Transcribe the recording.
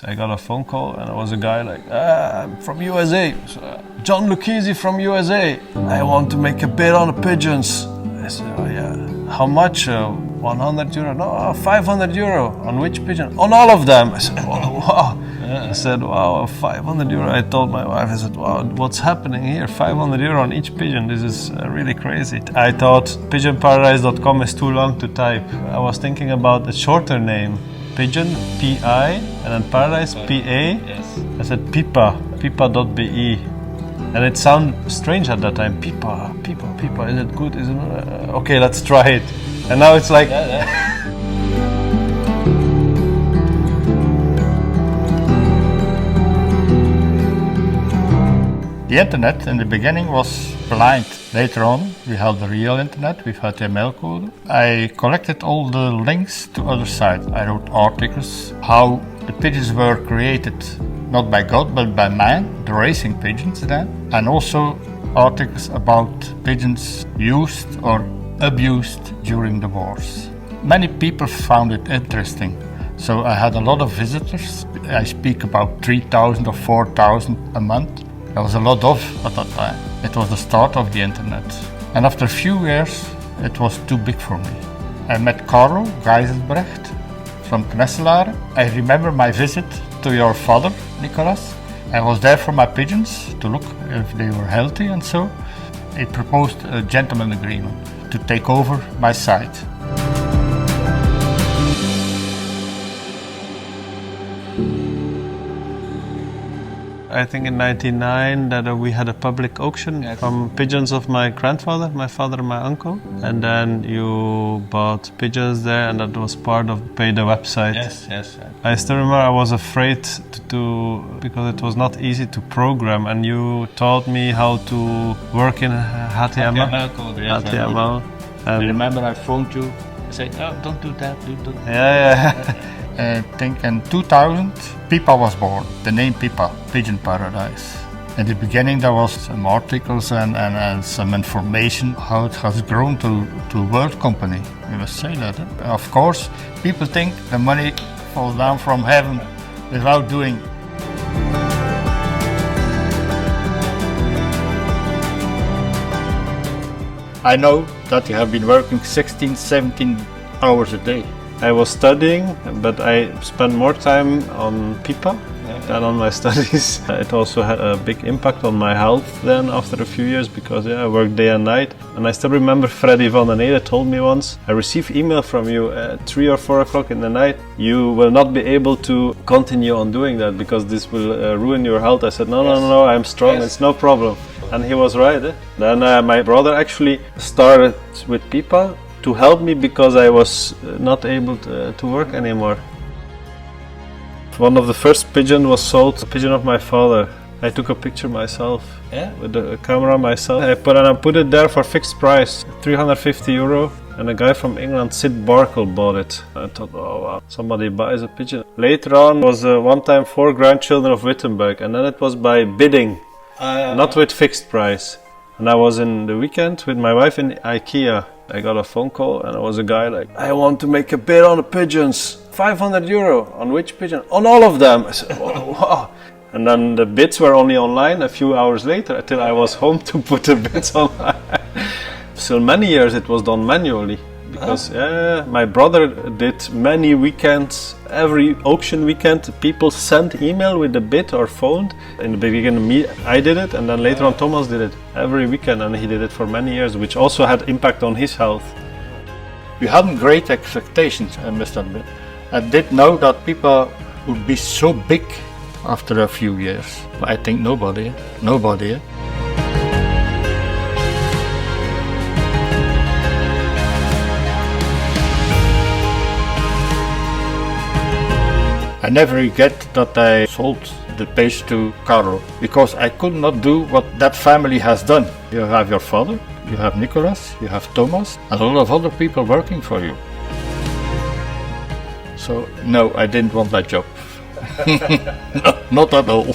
So I got a phone call and it was a guy like, I'm from USA, John Lucchese from USA. I want to make a bid on the pigeons. I said, oh yeah, how much? 100 euro? No, 500 euro. On which pigeon? On all of them. I said, wow. I said, wow, 500 euro. I told my wife, I said, wow, what's happening here? 500 euro on each pigeon. This is really crazy. I thought pigeonparadise.com is too long to type. I was thinking about a shorter name. Pigeon, P-I, and then paradise, P-A. Yes. I said pipa, pipa.be. And it sounded strange at that time. Pipa, is it good? Is it okay, let's try it. And now it's like... The internet in the beginning was blind. Later on, we had the real internet with HTML code. I collected all the links to other sites. I wrote articles, how the pigeons were created, not by God, but by man, the racing pigeons then. And also articles about pigeons used or abused during the wars. Many people found it interesting. So I had a lot of visitors. I speak about 3,000 or 4,000 a month. There was a lot of at that time. It was the start of the internet. And after a few years, it was too big for me. I met Carlo Geiselbrecht from Knesselare. I remember my visit to your father, Nicolas. I was there for my pigeons to look if they were healthy and so. He proposed a gentleman agreement to take over my site. I think in 1999 that we had a public auction from pigeons of my grandfather, my father and my uncle. And then you bought pigeons there and that was part of the website. Yes. I still remember I was afraid to because it was not easy to program and you taught me how to work in HTML. HTML code, yes. HTML. I remember I phoned you. I said, oh, don't do that, do that. Yeah. I think in 2000, PIPA was born. The name PIPA, Pigeon Paradise. In the beginning there was some articles and some information how it has grown to a world company. We must say that. Of course, people think the money falls down from heaven without doing. I know that you have been working 16, 17 hours a day. I was studying, but I spent more time on PIPA than on my studies. It also had a big impact on my health then after a few years because I worked day and night. And I still remember Freddy van den Ede told me once, I received email from you at 3 or 4 o'clock in the night. You will not be able to continue on doing that because this will ruin your health. I said, no, I'm strong, it's no problem. And he was right. Then my brother actually started with PIPA to help me because I was not able to work anymore. One of the first pigeons was sold, a pigeon of my father. I took a picture myself with the camera myself. I put it there for fixed price, 350 euro. And a guy from England, Sid Barkle, bought it. I thought, oh wow, somebody buys a pigeon. Later on was one time 4 grandchildren of Wittenberg, and then it was by bidding, not with fixed price. And I was in the weekend with my wife in IKEA. I got a phone call and it was a guy like, I want to make a bid on the pigeons. 500 euro. On which pigeon? On all of them. I said, wow. And then the bids were only online a few hours later until I was home to put the bids online. Still many years it was done manually. Because my brother did many weekends, every auction weekend, people sent email with the bid or phoned. In the beginning I did it and then later on Thomas did it every weekend and he did it for many years, which also had impact on his health. We hadn't great expectations, I must admit. I did know that people would be so big after a few years. But I think nobody. I never regret that I sold the page to Carlo, because I could not do what that family has done. You have your father, you have Nicolas, you have Thomas, and a lot of other people working for you. So no, I didn't want that job. No, not at all.